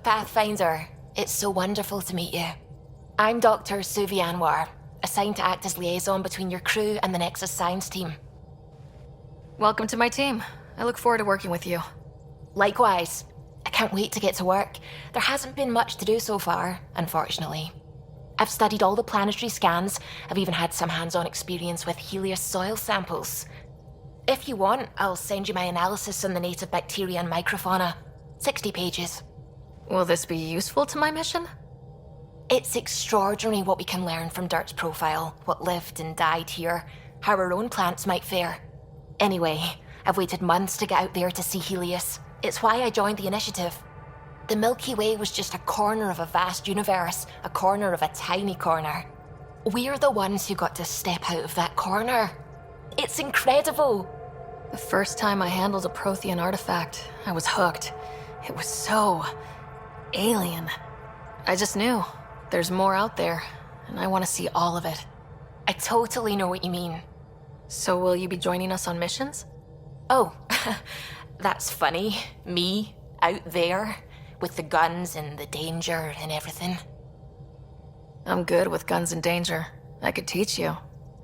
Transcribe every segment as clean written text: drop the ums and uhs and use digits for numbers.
Pathfinder, it's so wonderful to meet you. I'm Dr. Suvi Anwar, assigned to act as liaison between your crew and the Nexus Science team. Welcome to my team. I look forward to working with you. Likewise. I can't wait to get to work. There hasn't been much to do so far, unfortunately. I've studied all the planetary scans. I've even had some hands-on experience with Helios soil samples. If you want, I'll send you my analysis on the native bacteria and microfauna. 60 pages. Will this be useful to my mission? It's extraordinary what we can learn from Dirt's profile, what lived and died here, how our own plants might fare. Anyway, I've waited months to get out there to see Helios. It's why I joined the initiative. The Milky Way was just a corner of a vast universe, a corner of a tiny corner. We're the ones who got to step out of that corner. It's incredible. The first time I handled a Prothean artifact, I was hooked. It was so alien. I just knew there's more out there, and I want to see all of it. I totally know what you mean. So will you be joining us on missions? Oh, that's funny. Me, out there, with the guns and the danger and everything. I'm good with guns and danger. I could teach you,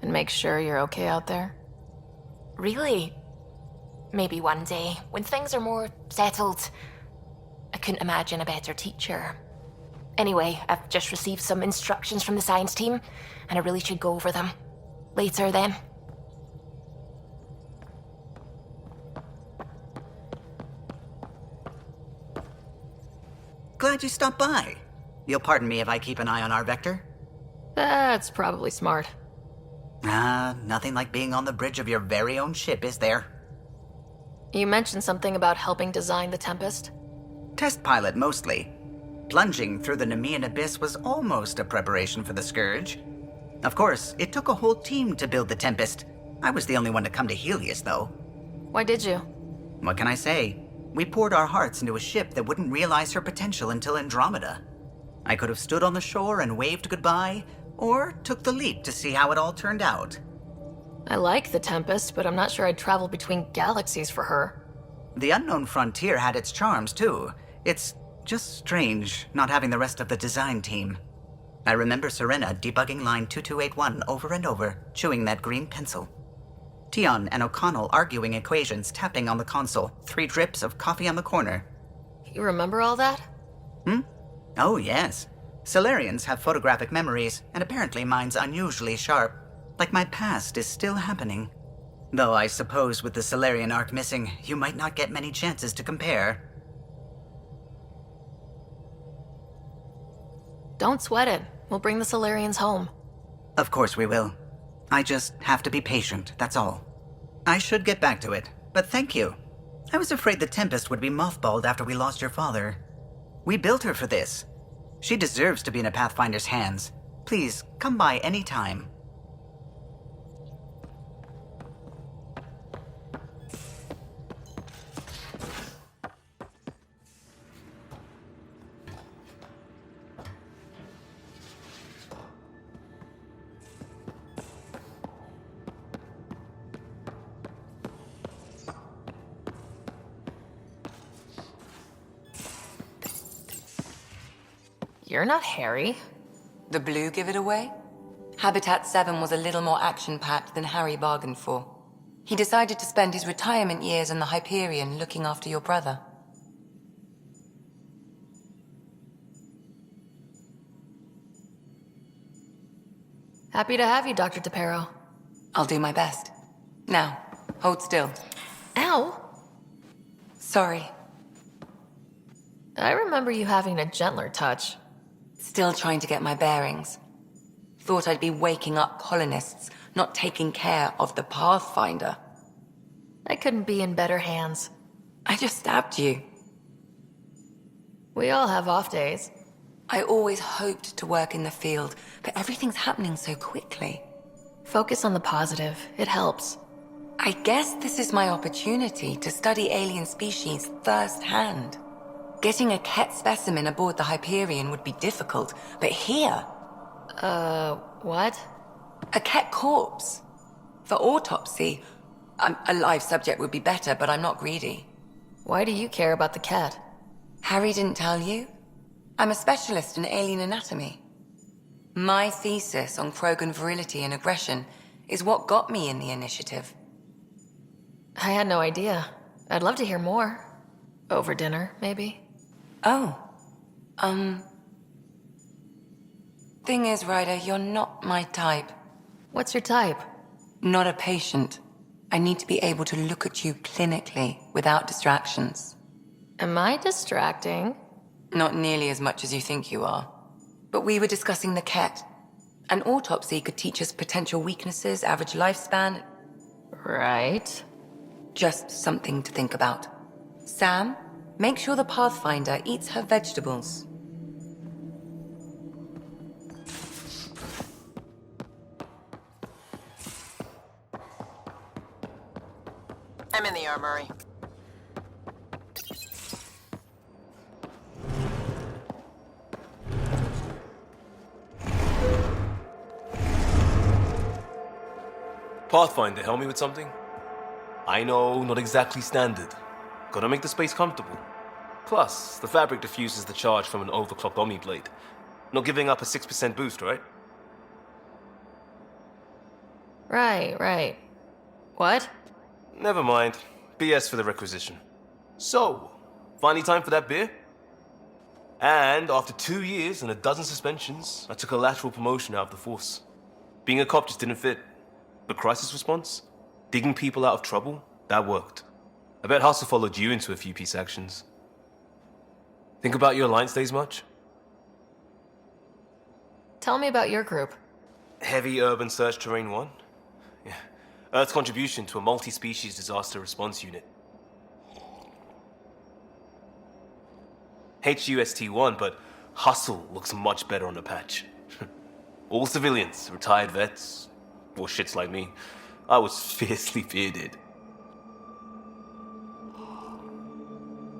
and make sure you're okay out there. Really? Maybe one day, when things are more settled. I couldn't imagine a better teacher. Anyway, I've just received some instructions from the science team, and I really should go over them. Later, then. Glad you stopped by. You'll pardon me if I keep an eye on our vector? That's probably smart. Nothing like being on the bridge of your very own ship, is there? You mentioned something about helping design the Tempest? Test pilot, mostly. Plunging through the Nemean abyss was almost a preparation for the Scourge. Of course, it took a whole team to build the Tempest. I was the only one to come to Helios, though. Why did you? What can I say? We poured our hearts into a ship that wouldn't realize her potential until Andromeda. I could have stood on the shore and waved goodbye, or took the leap to see how it all turned out. I like the Tempest, but I'm not sure I'd travel between galaxies for her. The unknown frontier had its charms, too. It's just strange not having the rest of the design team. I remember Serena debugging line 2281 over and over, chewing that green pencil. Tion and O'Connell arguing equations, tapping on the console, 3 drips of coffee on the corner. You remember all that? Oh, yes. Solarians have photographic memories, and apparently mine's unusually sharp. Like my past is still happening. Though I suppose with the Solarian arc missing, you might not get many chances to compare. Don't sweat it. We'll bring the Solarians home. Of course we will. I just have to be patient, that's all. I should get back to it, but thank you. I was afraid the Tempest would be mothballed after we lost your father. We built her for this. She deserves to be in a Pathfinder's hands. Please, come by any time. You're not Harry. The blue give it away? Habitat 7 was a little more action-packed than Harry bargained for. He decided to spend his retirement years in the Hyperion looking after your brother. Happy to have you, Dr. DePero. I'll do my best. Now, hold still. Ow! Sorry. I remember you having a gentler touch. Still trying to get my bearings. Thought I'd be waking up colonists, not taking care of the Pathfinder. I couldn't be in better hands. I just stabbed you. We all have off days. I always hoped to work in the field, but everything's happening so quickly. Focus on the positive. It helps. I guess this is my opportunity to study alien species firsthand. Getting a Ket specimen aboard the Hyperion would be difficult, but here... What? A Ket corpse. For autopsy. A live subject would be better, but I'm not greedy. Why do you care about the cat? Harry didn't tell you? I'm a specialist in alien anatomy. My thesis on Krogan virility and aggression is what got me in the initiative. I had no idea. I'd love to hear more. Over dinner, maybe? Oh. Thing is, Ryder, you're not my type. What's your type? Not a patient. I need to be able to look at you clinically without distractions. Am I distracting? Not nearly as much as you think you are. But we were discussing the Ket. An autopsy could teach us potential weaknesses, average lifespan. Right. Just something to think about. Sam, make sure the Pathfinder eats her vegetables. I'm in the armory. Pathfinder, help me with something? I know, not exactly standard. Gotta make the space comfortable. Plus, the fabric diffuses the charge from an overclocked Omni blade. Not giving up a 6% boost, right? Right. What? Never mind. BS for the requisition. So, finally time for that beer? And after 2 years and a dozen suspensions, I took a lateral promotion out of the force. Being a cop just didn't fit. But crisis response? Digging people out of trouble? That worked. I bet Hustle followed you into a few peace actions. Think about your Alliance days much? Tell me about your group. Heavy Urban Search Terrain 1? Yeah. Earth's contribution to a multi-species disaster response unit. HUST-1, but Hustle looks much better on the patch. All civilians, retired vets, or shits like me. I was fiercely bearded.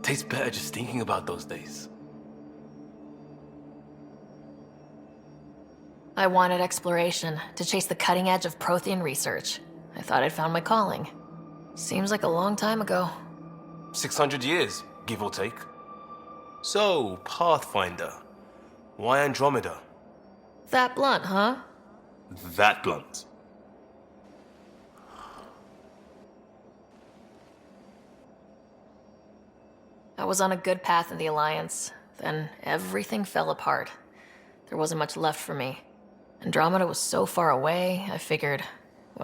Tastes better just thinking about those days. I wanted exploration, to chase the cutting edge of Prothean research. I thought I'd found my calling. Seems like a long time ago. 600 years, give or take. So, Pathfinder. Why Andromeda? That blunt, huh? That blunt. I was on a good path in the Alliance. Then everything fell apart. There wasn't much left for me. Andromeda was so far away, I figured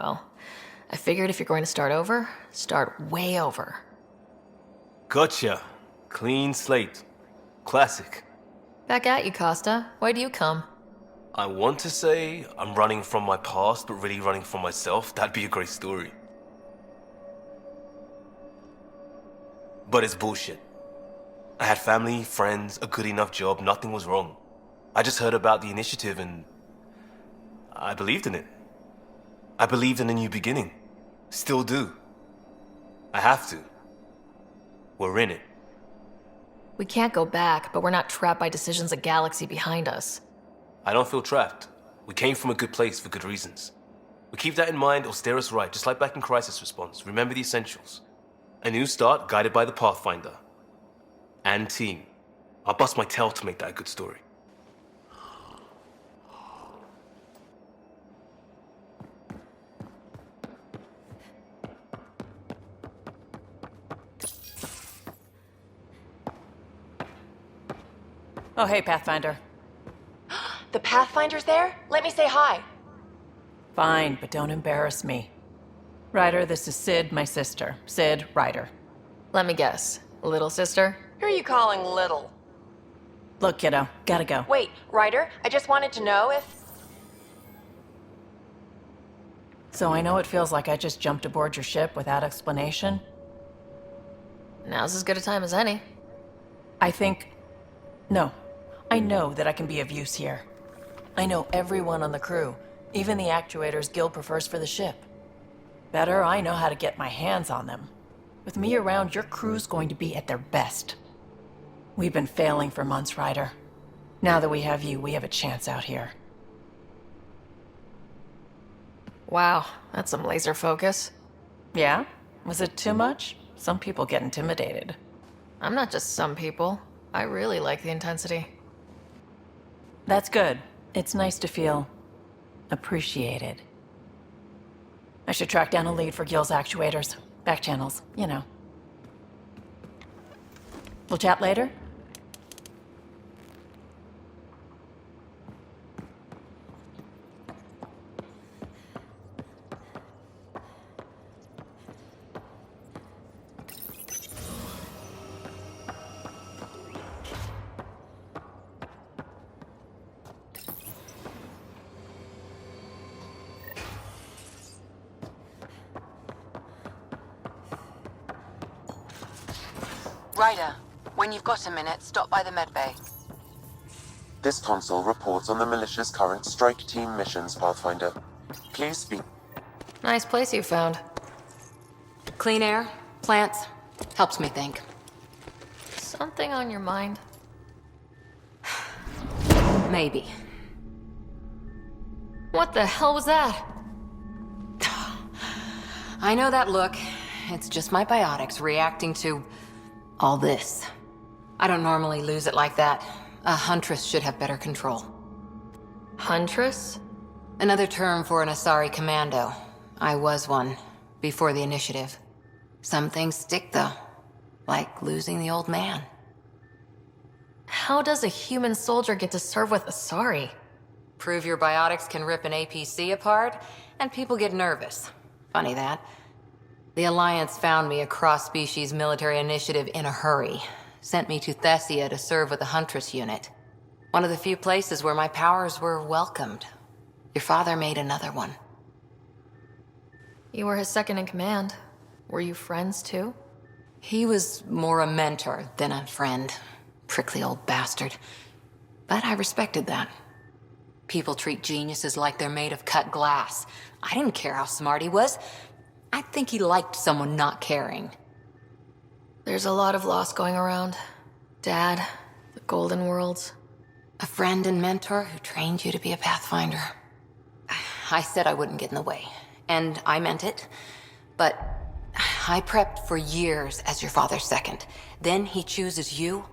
if you're going to start over, start way over. Gotcha. Clean slate. Classic. Back at you, Costa. Why'd you come? I want to say I'm running from my past, but really running from myself. That'd be a great story. But it's bullshit. I had family, friends, a good enough job, nothing was wrong. I just heard about the initiative and I believed in it. I believed in a new beginning. Still do. I have to. We're in it. We can't go back, but we're not trapped by decisions a galaxy behind us. I don't feel trapped. We came from a good place for good reasons. We keep that in mind, it'll steer us right, just like back in Crisis Response. Remember the essentials. A new start guided by the Pathfinder. And team. I'll bust my tail to make that a good story. Oh, hey, Pathfinder. The Pathfinder's there? Let me say hi. Fine, but don't embarrass me. Ryder, this is Sid, my sister. Sid, Ryder. Let me guess. Little sister? Who are you calling little? Look, kiddo, gotta go. Wait, Ryder, I just wanted to know if... So I know it feels like I just jumped aboard your ship without explanation. Now's as good a time as any. I know that I can be of use here. I know everyone on the crew, even the actuators Gil prefers for the ship. Better, I know how to get my hands on them. With me around, your crew's going to be at their best. We've been failing for months, Ryder. Now that we have you, we have a chance out here. Wow, that's some laser focus. Yeah? Was it too much? Some people get intimidated. I'm not just some people. I really like the intensity. That's good. It's nice to feel appreciated. I should track down a lead for Gil's actuators. Back channels, you know. We'll chat later? Ryder, when you've got a minute, stop by the medbay. This console reports on the militia's current strike team missions, Pathfinder. Please speak. Nice place you found. Clean air, plants, helps me think. Something on your mind? Maybe. What the hell was that? I know that look. It's just my biotics reacting to all this. I don't normally lose it like that. A huntress should have better control. Huntress? Another term for an Asari commando. I was one, before the initiative. Some things stick though, like losing the old man. How does a human soldier get to serve with Asari? Prove your biotics can rip an APC apart, and people get nervous. Funny that. The Alliance found me a cross-species military initiative in a hurry. Sent me to Thessia to serve with the Huntress unit. One of the few places where my powers were welcomed. Your father made another one. You were his second in command. Were you friends too? He was more a mentor than a friend. Prickly old bastard. But I respected that. People treat geniuses like they're made of cut glass. I didn't care how smart he was. I think he liked someone not caring. There's a lot of loss going around. Dad, the Golden Worlds. A friend and mentor who trained you to be a Pathfinder. I said I wouldn't get in the way, and I meant it. But I prepped for years as your father's second. Then he chooses you?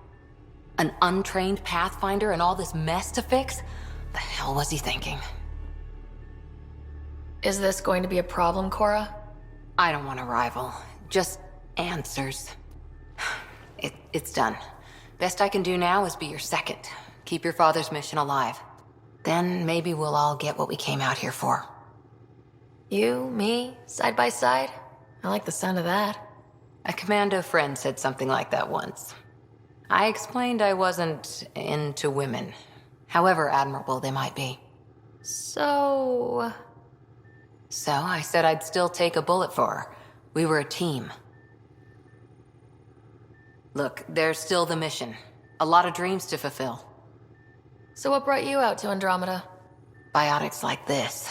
An untrained Pathfinder and all this mess to fix? The hell was he thinking? Is this going to be a problem, Cora? I don't want a rival. Just answers. It's done. Best I can do now is be your second. Keep your father's mission alive. Then maybe we'll all get what we came out here for. You, me, side by side? I like the sound of that. A commando friend said something like that once. I explained I wasn't into women, however admirable they might be. So I said I'd still take a bullet for her. We were a team. Look, there's still the mission. A lot of dreams to fulfill. So what brought you out to Andromeda? Biotics like this.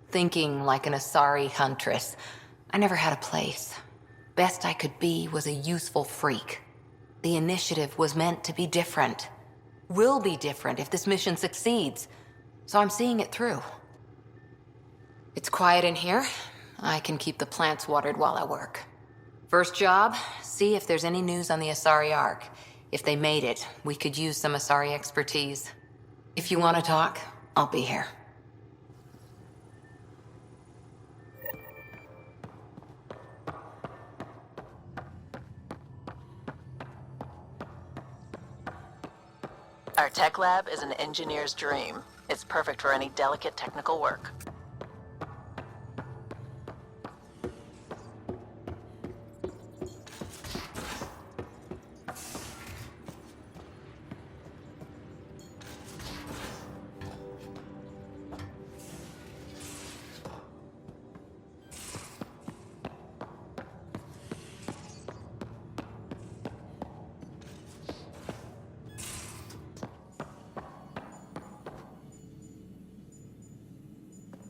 Thinking like an Asari huntress. I never had a place. Best I could be was a useful freak. The initiative was meant to be different. Will be different if this mission succeeds. So I'm seeing it through. It's quiet in here. I can keep the plants watered while I work. First job, see if there's any news on the Asari Ark. If they made it, we could use some Asari expertise. If you want to talk, I'll be here. Our tech lab is an engineer's dream. It's perfect for any delicate technical work.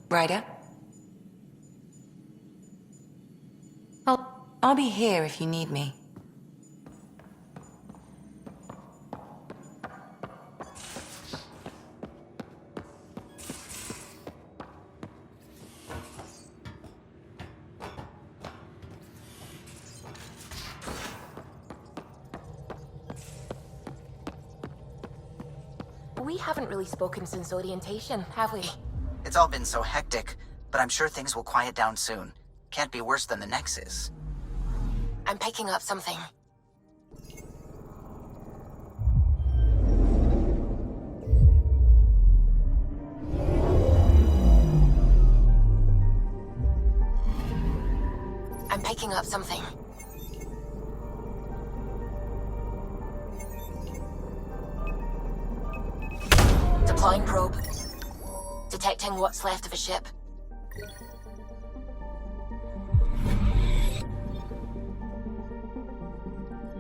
Ryder? I'll be here if you need me. We haven't really spoken since orientation, have we? It's all been so hectic, but I'm sure things will quiet down soon. Can't be worse than the Nexus. I'm picking up something. I'm picking up something. Deploying probe. Detecting what's left of a ship.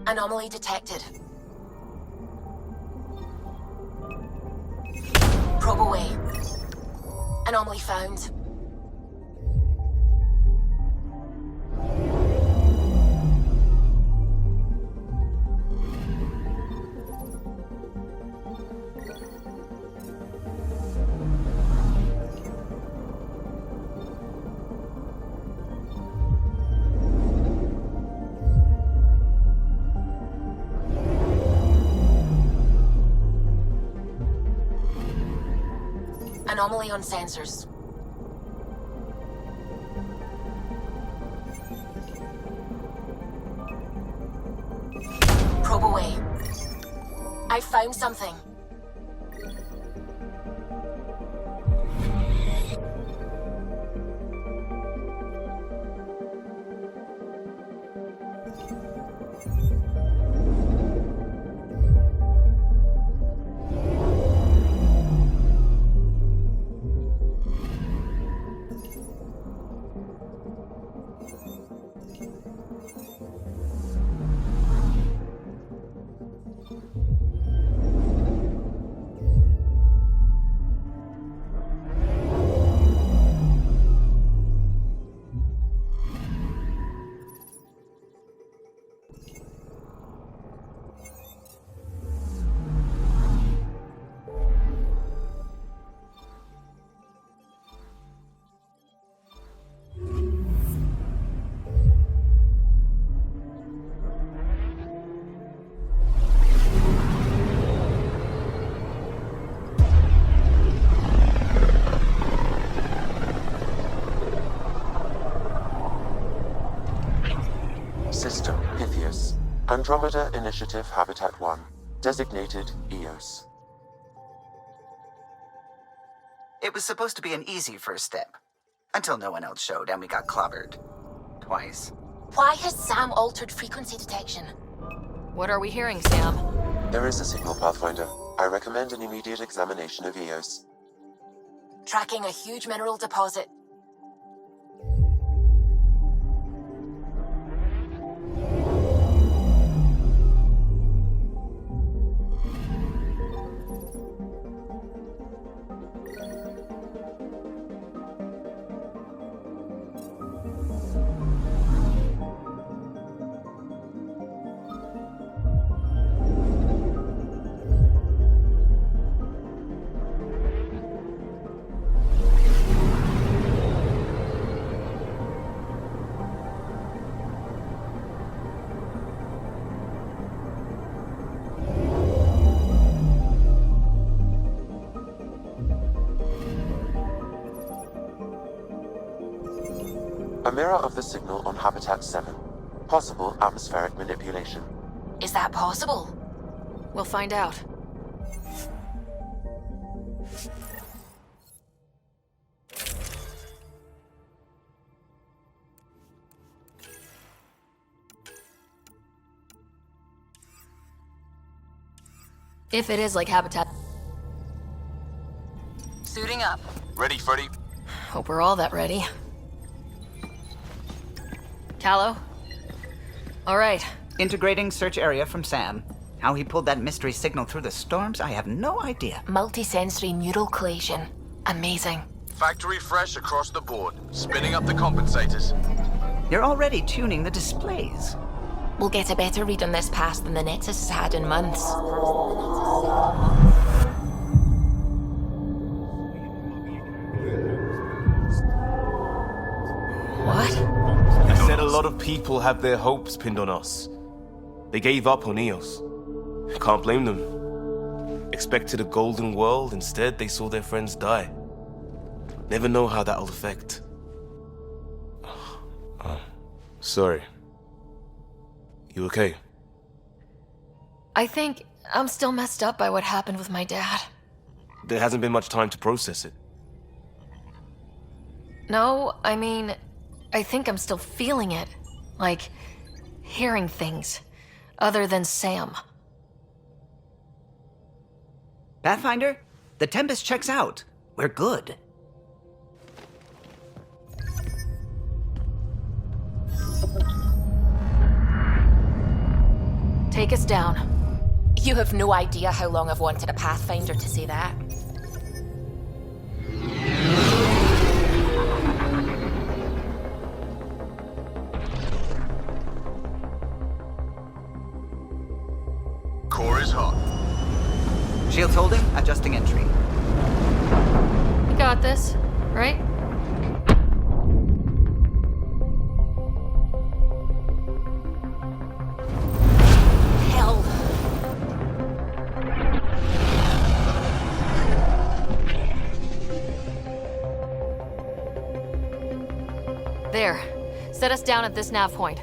Anomaly detected. Probe away. Anomaly found. Anomaly on sensors. Probe away. I found something. System Pythias. Andromeda Initiative Habitat 1. Designated EOS. It was supposed to be an easy first step. Until no one else showed and we got clobbered. Twice. Why has Sam altered frequency detection? What are we hearing, Sam? There is a signal, Pathfinder. I recommend an immediate examination of EOS. Tracking a huge mineral deposit. A mirror of the signal on Habitat 7. Possible atmospheric manipulation. Is that possible? We'll find out. If it is like Habitat... Suiting up. Ready, Freddy? Hope we're all that ready. Callow? All right. Integrating search area from Sam. How he pulled that mystery signal through the storms, I have no idea. Multisensory neural collation. Amazing. Factory fresh across the board. Spinning up the compensators. You're already tuning the displays. We'll get a better read on this pass than the Nexus has had in months. What? I said a lot of people have their hopes pinned on us. They gave up on EOS. Can't blame them. Expected a golden world, instead they saw their friends die. Never know how that'll affect. Sorry. You okay? I think I'm still messed up by what happened with my dad. There hasn't been much time to process it. No, I mean, I think I'm still feeling it. Like, hearing things. Other than Sam. Pathfinder, the Tempest checks out. We're good. Take us down. You have no idea how long I've wanted a Pathfinder to say that. Core is hot. Shields holding, adjusting entry. You got this, right? Hell. There. Set us down at this nav point.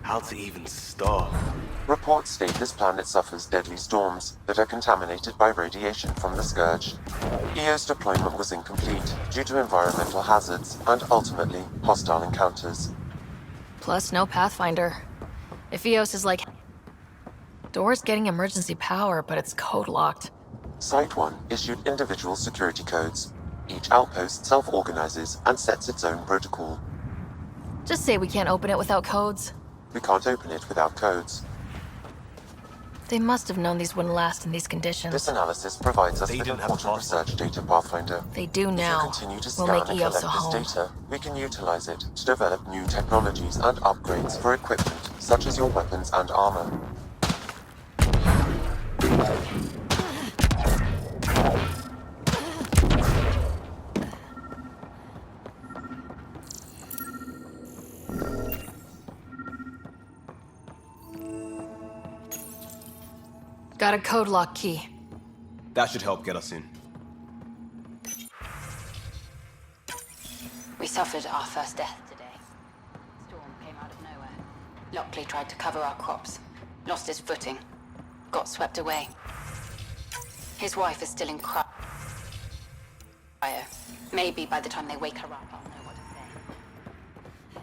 How to even start? Reports state this planet suffers deadly storms that are contaminated by radiation from the Scourge. EO's deployment was incomplete due to environmental hazards and ultimately hostile encounters. Plus, no Pathfinder. If EOS is like... Door's getting emergency power, but it's code locked. Site 1 issued individual security codes. Each outpost self-organizes and sets its own protocol. Just say we can't open it without codes. We can't open it without codes. They must have known these wouldn't last in these conditions. This analysis provides us They with didn't have important passwords. research data, Pathfinder. They do If now. you continue to We'll scan make and EOS collect a home. this data, we can utilize it to develop new technologies and upgrades for equipment, such as your weapons and armor. Got a code lock key. That should help get us in. We suffered our first death today. Storm came out of nowhere. Lockley tried to cover our crops. Lost his footing. Got swept away. His wife is still in cryo. Maybe by the time they wake her up, I'll know what to say.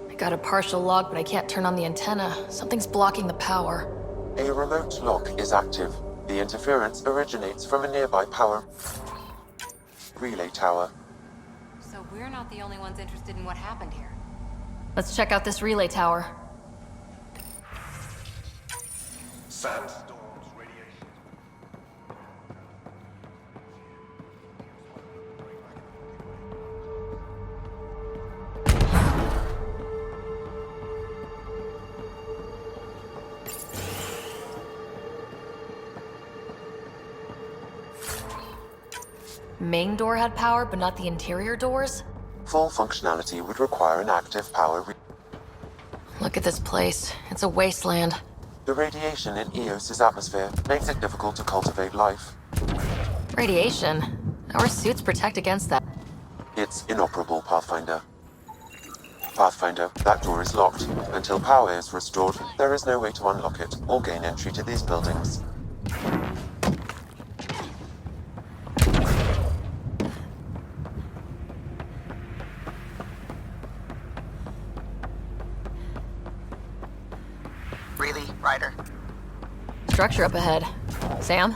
I got a partial lock, but I can't turn on the antenna. Something's blocking the power. A remote lock is active. The interference originates from a nearby power relay tower. So we're not the only ones interested in what happened here. Let's check out this relay tower. Sandstorms, radiation. Main door had power, but not the interior doors? Full functionality would require an active power Look at this place. It's a wasteland. The radiation in Eos's atmosphere makes it difficult to cultivate life. Radiation? Our suits protect against that. It's inoperable, Pathfinder. Pathfinder, that door is locked. Until power is restored, there is no way to unlock it or gain entry to these buildings. Really, Ryder? Structure up ahead. Sam?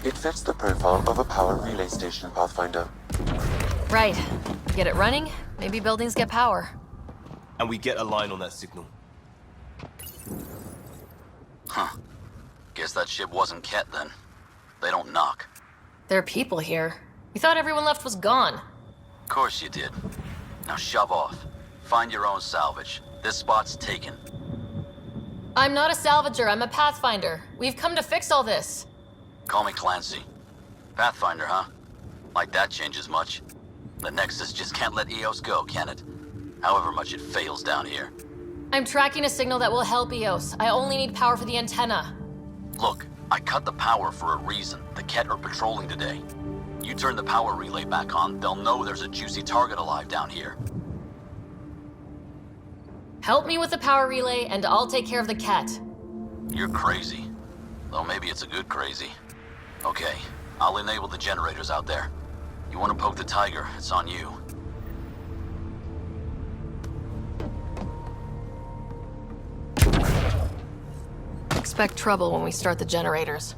It fits the profile of a power relay station, Pathfinder. Right. Get it running, maybe buildings get power. And we get a line on that signal. Huh. Guess that ship wasn't Ket then. They don't knock. There are people here. We thought everyone left was gone. Of course you did. Now shove off. Find your own salvage. This spot's taken. I'm not a salvager, I'm a pathfinder. We've come to fix all this. Call me Clancy. Pathfinder, huh? Like that changes much. The Nexus just can't let EOS go, can it? However much it fails down here. I'm tracking a signal that will help EOS. I only need power for the antenna. Look, I cut the power for a reason. The Ket are patrolling today. You turn the power relay back on, they'll know there's a juicy target alive down here. Help me with the power relay, and I'll take care of the cat. You're crazy. Though maybe it's a good crazy. Okay, I'll enable the generators out there. You want to poke the tiger, it's on you. Expect trouble when we start the generators.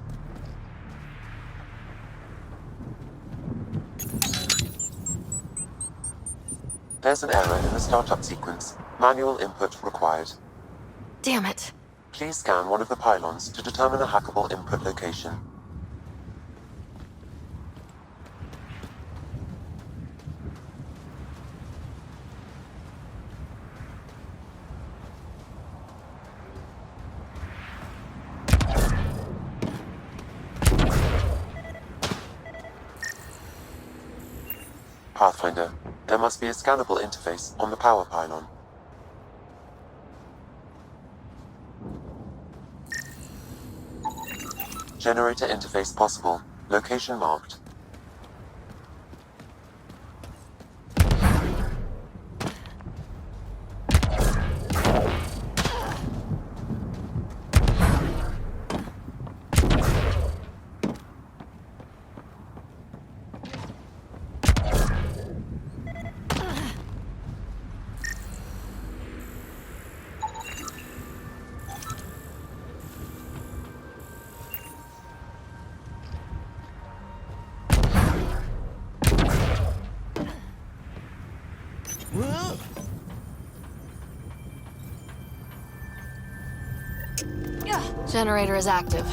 There's an error in the startup sequence. Manual input required. Damn it. Please scan one of the pylons to determine a hackable input location. Pathfinder, there must be a scannable interface on the power pylon. Generator interface possible. Location marked. Generator is active.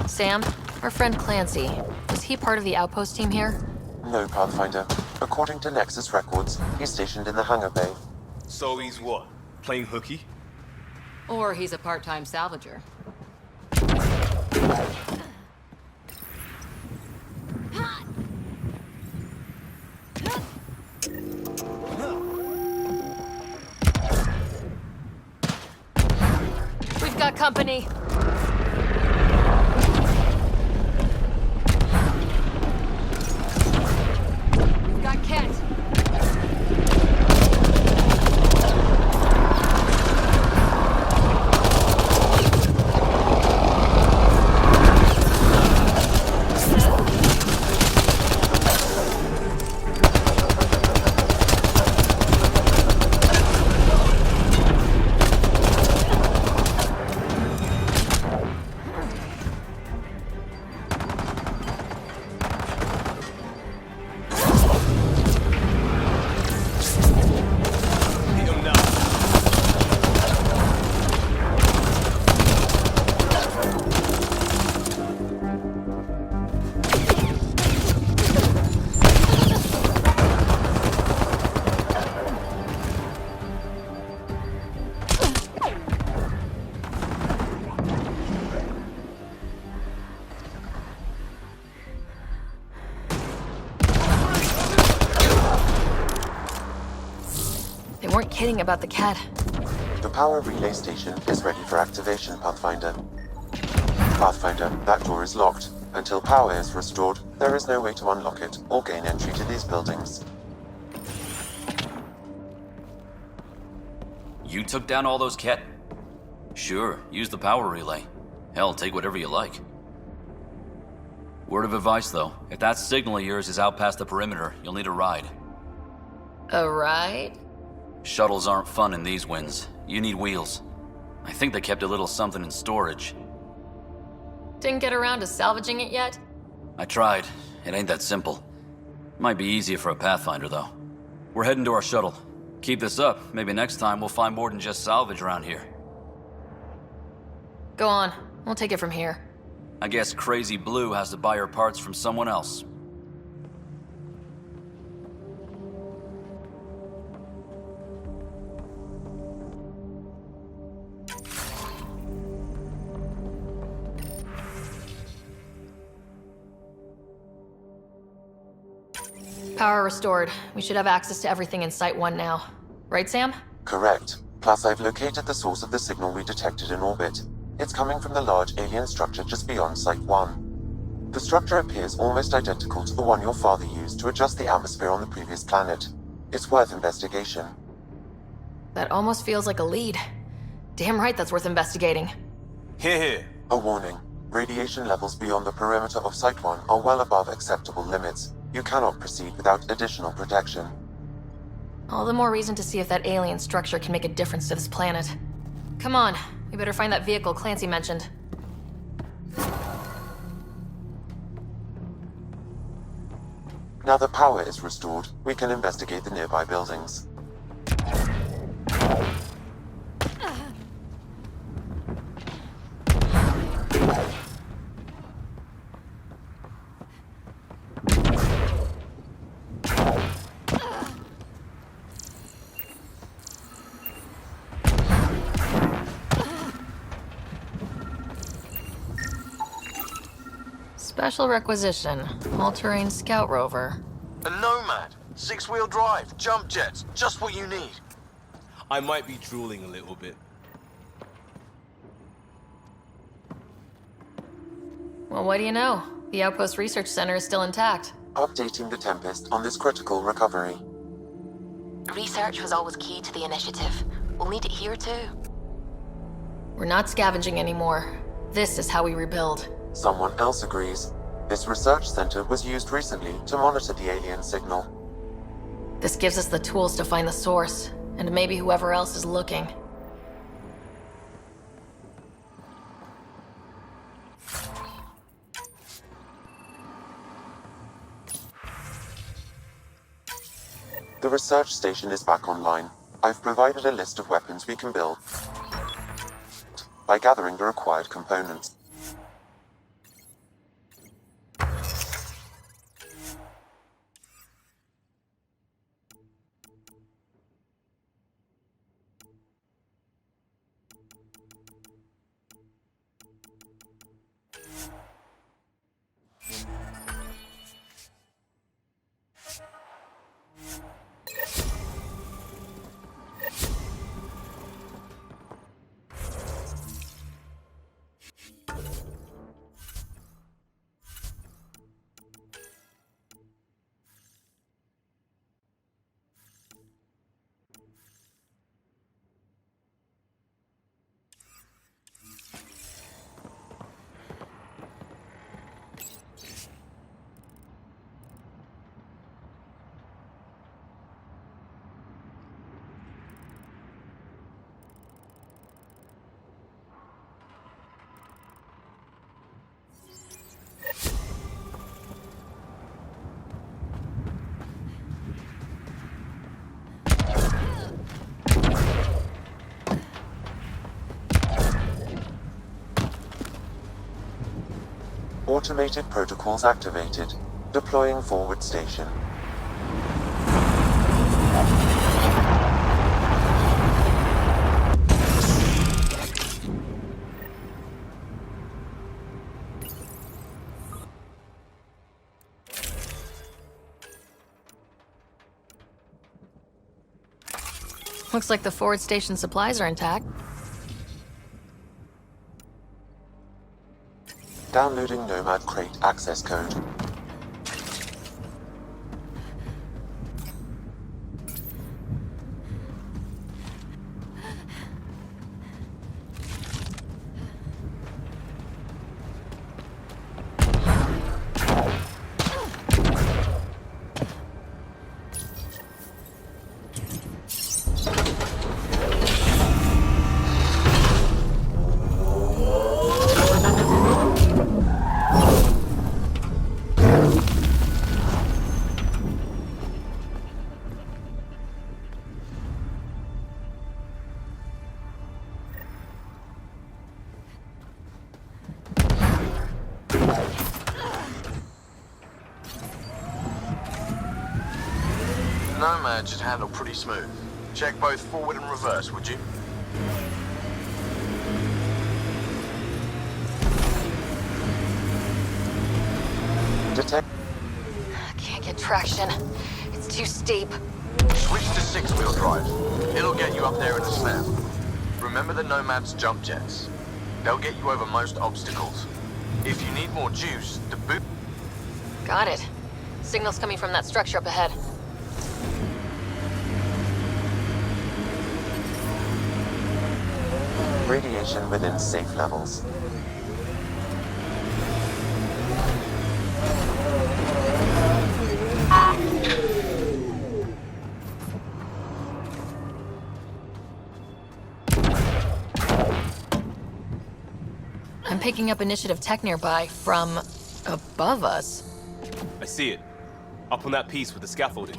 Sam, our friend Clancy, was he part of the outpost team here? No, Pathfinder. According to Nexus records, he's stationed in the hangar bay. So he's what? Playing hooky? Or he's a part-time salvager. We've got company. We've got Ket. Hit him now. They weren't kidding about the cat. The power relay station is ready for activation, Pathfinder. Pathfinder, that door is locked. Until power is restored, there is no way to unlock it or gain entry to these buildings. You took down all those Ket? Sure, use the power relay. Hell, take whatever you like. Word of advice, though. If that signal of yours is out past the perimeter, you'll need a ride. A ride? Shuttles aren't fun in these winds. You need wheels. I think they kept a little something in storage. Didn't get around to salvaging it yet? I tried. It ain't that simple. Might be easier for a Pathfinder, though. We're heading to our shuttle. Keep this up. Maybe next time we'll find more than just salvage around here. Go on. We'll take it from here. I guess Crazy Blue has to buy her parts from someone else. Power restored. We should have access to everything in Site 1 now. Right, Sam? Correct. Plus, I've located the source of the signal we detected in orbit. It's coming from the large alien structure just beyond Site 1. The structure appears almost identical to the one your father used to adjust the atmosphere on the previous planet. It's worth investigation. That almost feels like a lead. Damn right that's worth investigating. Here, here. A warning. Radiation levels beyond the perimeter of Site 1 are well above acceptable limits. You cannot proceed without additional protection. All the more reason to see if that alien structure can make a difference to this planet. Come on, we better find that vehicle Clancy mentioned. Now that power is restored, we can investigate the nearby buildings. Special requisition. All-terrain scout rover. A Nomad. 6-wheel drive, jump jets, just what you need. I might be drooling a little bit. Well, what do you know? The Outpost Research Center is still intact. Updating the Tempest on this critical recovery. Research was always key to the initiative. We'll need it here too. We're not scavenging anymore. This is how we rebuild. Someone else agrees. This research center was used recently to monitor the alien signal. This gives us the tools to find the source, and maybe whoever else is looking. The research station is back online. I've provided a list of weapons we can build by gathering the required components. Automated protocols activated. Deploying forward station. Looks like the forward station supplies are intact. Downloading Nomad Crate access code. Nomad should handle pretty smooth. Check both forward and reverse, would you? Detect. Can't get traction. It's too steep. Switch to six-wheel drive. It'll get you up there in a snap. Remember the Nomad's jump jets. They'll get you over most obstacles. If you need more juice, the boot... Got it. Signal's coming from that structure up ahead. Radiation within safe levels. I'm picking up initiative tech nearby from above us. I see it. Up on that piece with the scaffolding.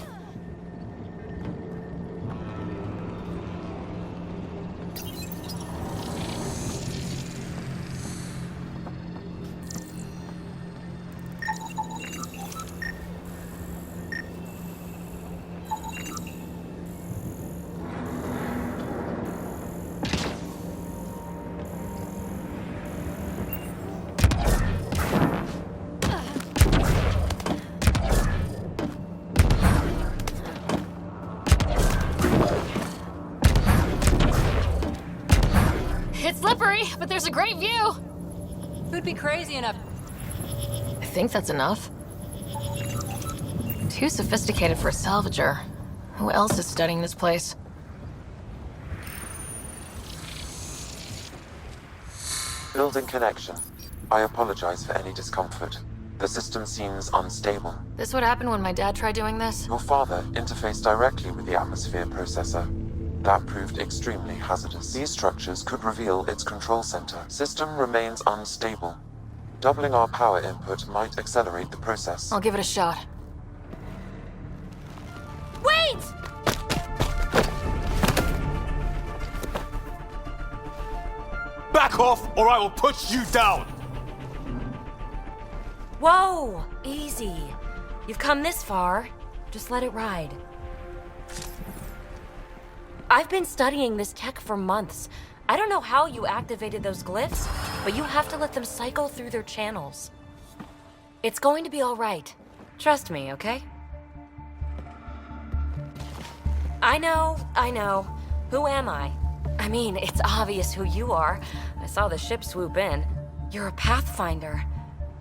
It's slippery, but there's a great view. Who'd be crazy enough? I think that's enough. Too sophisticated for a salvager. Who else is studying this place? Building connection. I apologize for any discomfort. The system seems unstable. This would happen when my dad tried doing this? Your father interfaced directly with the atmosphere processor. That proved extremely hazardous. These structures could reveal its control center. System remains unstable. Doubling our power input might accelerate the process. I'll give it a shot. Wait! Back off, or I will push you down! Whoa! Easy. You've come this far. Just let it ride. I've been studying this tech for months. I don't know how you activated those glyphs, but you have to let them cycle through their channels. It's going to be all right. Trust me, okay? I know. Who am I? I mean, it's obvious who you are. I saw the ship swoop in. You're a Pathfinder.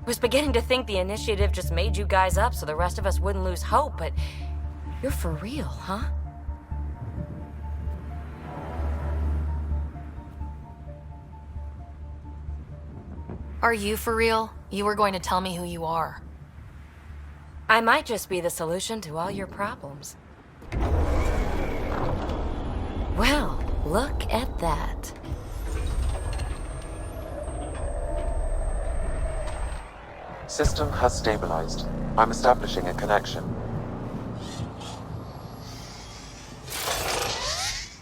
Was beginning to think the initiative just made you guys up so the rest of us wouldn't lose hope, but you're for real, huh? Are you for real? You were going to tell me who you are. I might just be the solution to all your problems. Well, look at that. System has stabilized. I'm establishing a connection.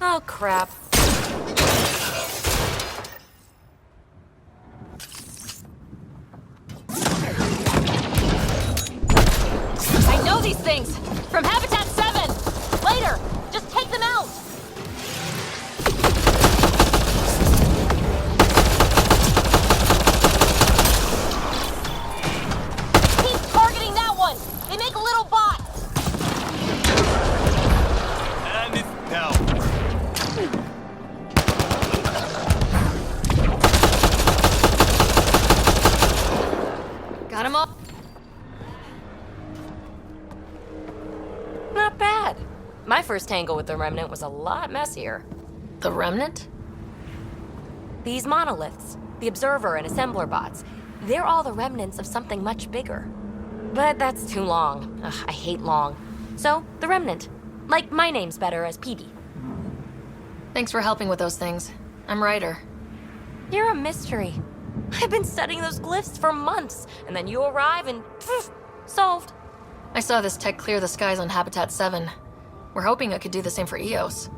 Oh, crap. I know these things! From Habitat 7! Later! Just take them out! Keep targeting that one! They make little bots! And it's down. Got him all. Not bad. My first tangle with the Remnant was a lot messier. The Remnant? These monoliths, the Observer and Assembler bots, they're all the remnants of something much bigger. But that's too long. Ugh, I hate long. So, the Remnant. Like, my name's better as Petey. Thanks for helping with those things. I'm Ryder. You're a mystery. I've been studying those glyphs for months, and then you arrive and poof, solved. I saw this tech clear the skies on Habitat 7. We're hoping it could do the same for Eos.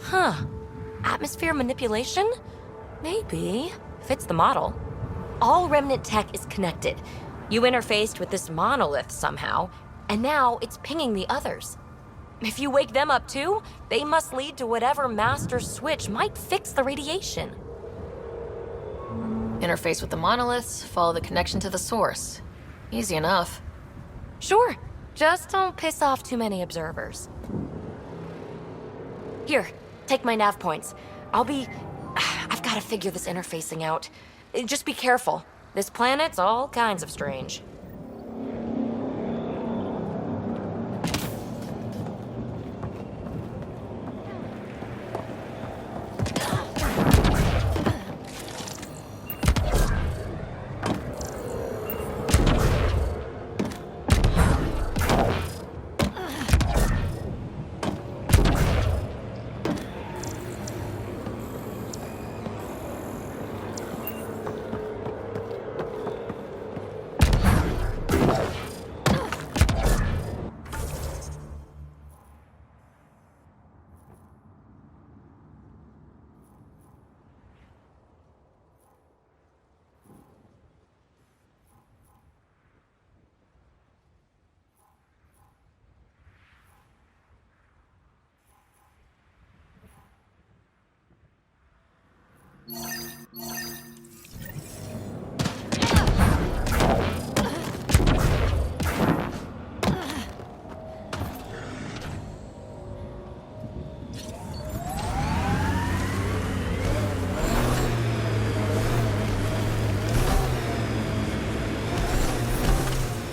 Huh. Atmosphere manipulation? Maybe. Fits the model. All Remnant tech is connected. You interfaced with this monolith somehow, and now it's pinging the others. If you wake them up too, they must lead to whatever master switch might fix the radiation. Interface with the monoliths, follow the connection to the source. Easy enough. Sure, just don't piss off too many observers. Here, take my nav points. I've got to figure this interfacing out. Just be careful. This planet's all kinds of strange.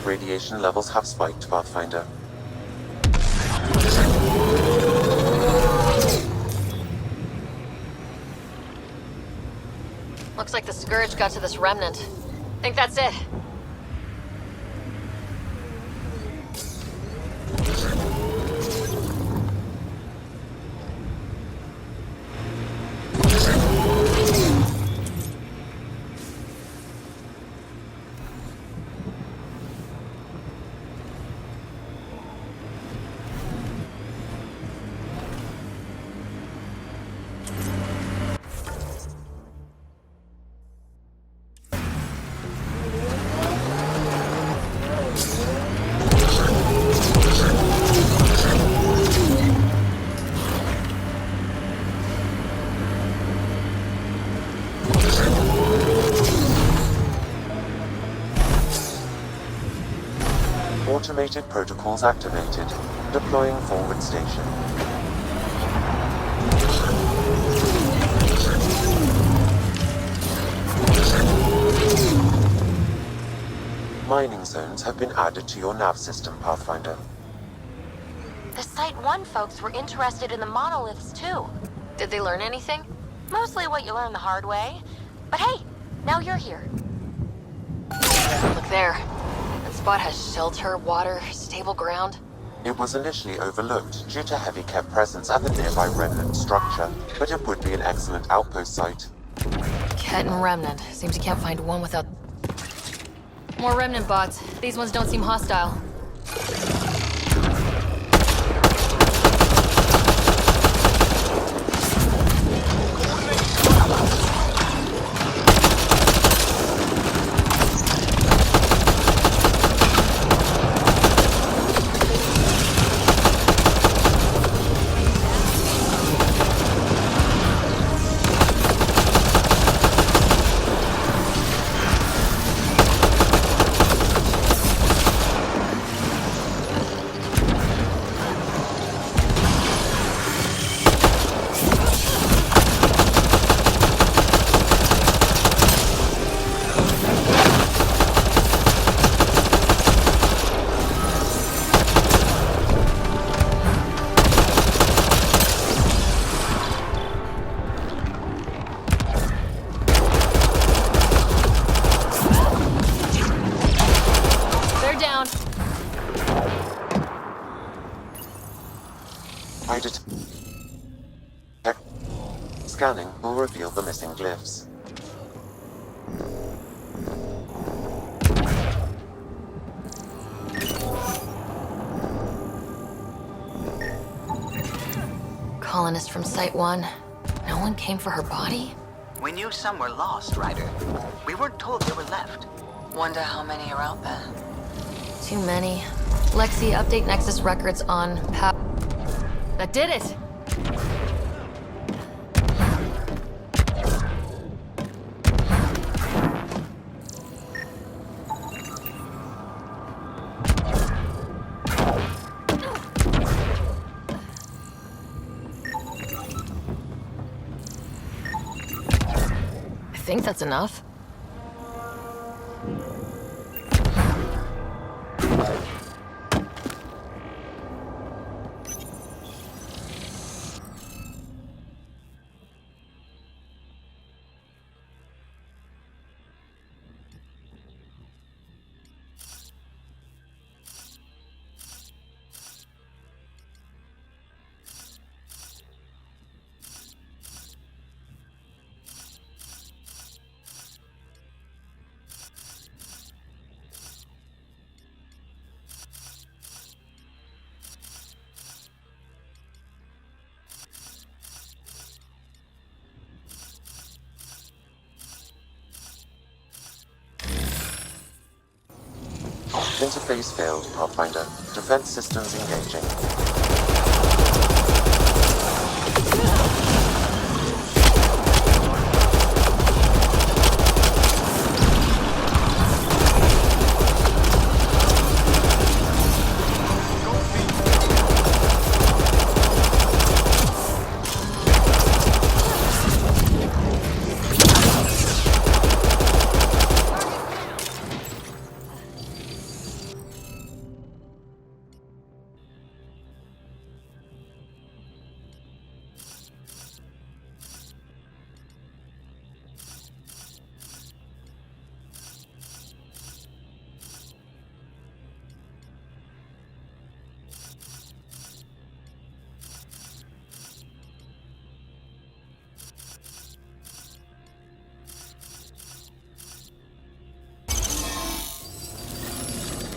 Radiation levels have spiked, Pathfinder. Looks like the Scourge got to this remnant. Think that's it. Automated protocols activated. Deploying forward station. Mining zones have been added to your nav system, Pathfinder. The Site 1 folks were interested in the monoliths too. Did they learn anything? Mostly what you learn the hard way. But hey, now you're here. Look there. That spot has shelter, water, stable ground. It was initially overlooked due to heavy kept presence at the nearby remnant structure, but it would be an excellent outpost site. Ket and Remnant. Seems you can't find one without... More Remnant bots. These ones don't seem hostile. Scanning will reveal the missing glyphs. Colonist from Site 1. No one came for her body? We knew some were lost, Ryder. We weren't told they were left. Wonder how many are out there. Too many. Lexi, update Nexus records on That did it! I think that's enough. Interface failed, Pathfinder. Defense systems engaging.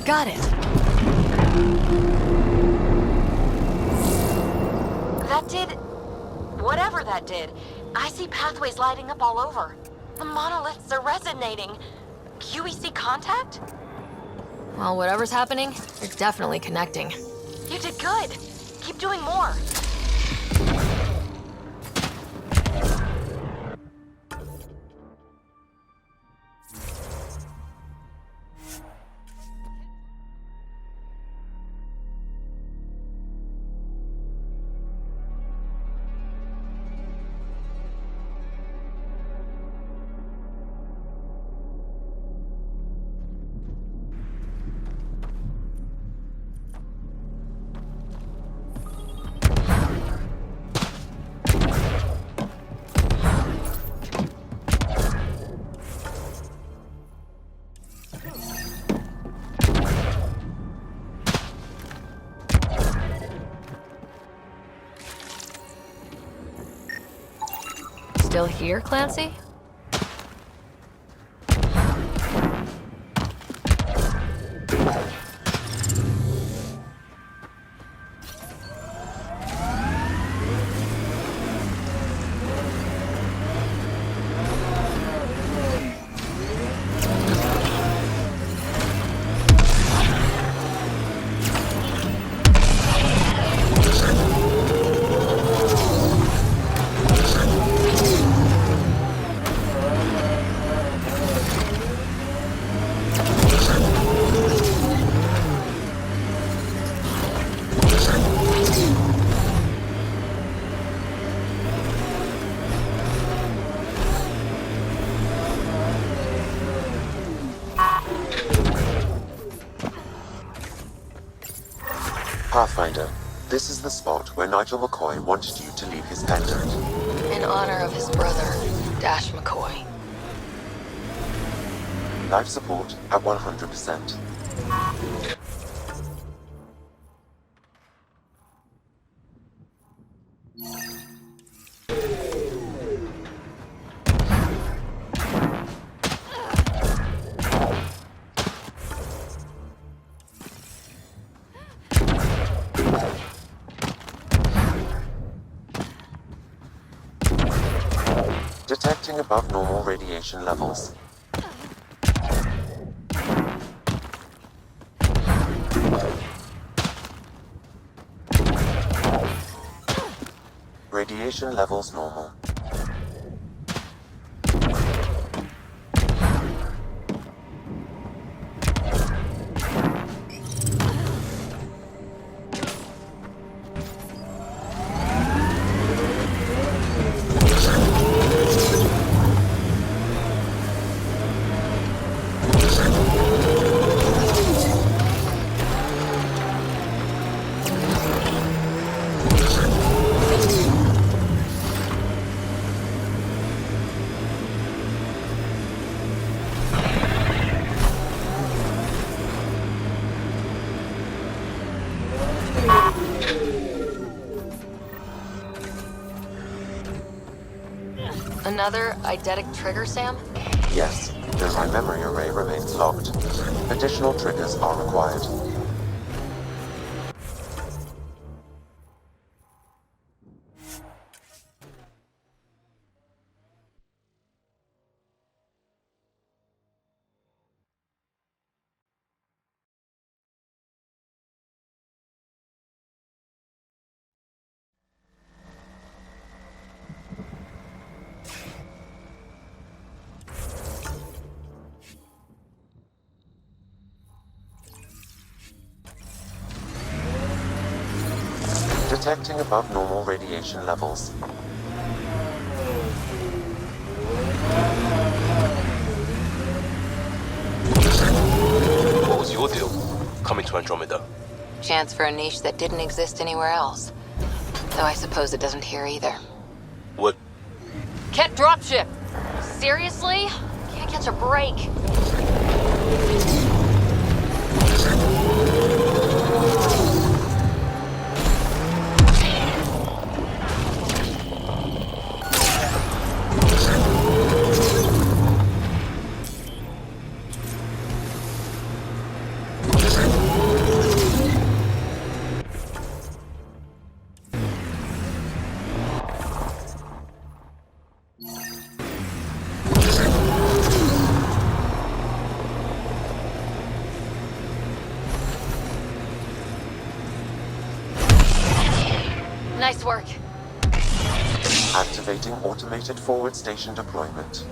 Got it. That did... whatever that did. I see pathways lighting up all over. The monoliths are resonating. QEC contact? Well, whatever's happening, it's definitely connecting. You did good. Keep doing more. Still here, Clancy? Pathfinder, this is the spot where Nigel McCoy wanted you to leave his pendant. In honor of his brother, Dash McCoy. Life support at 100%. Detecting above normal radiation levels. Radiation levels normal. Another eidetic trigger, Sam? Yes, the high memory array remains locked. Additional triggers are required. Detecting above normal radiation levels. What was your deal coming to Andromeda? Chance for a niche that didn't exist anywhere else. Though I suppose it doesn't here either. What? Ket dropship! Seriously? Can't catch a break. Nice work. Activating automated forward station deployment.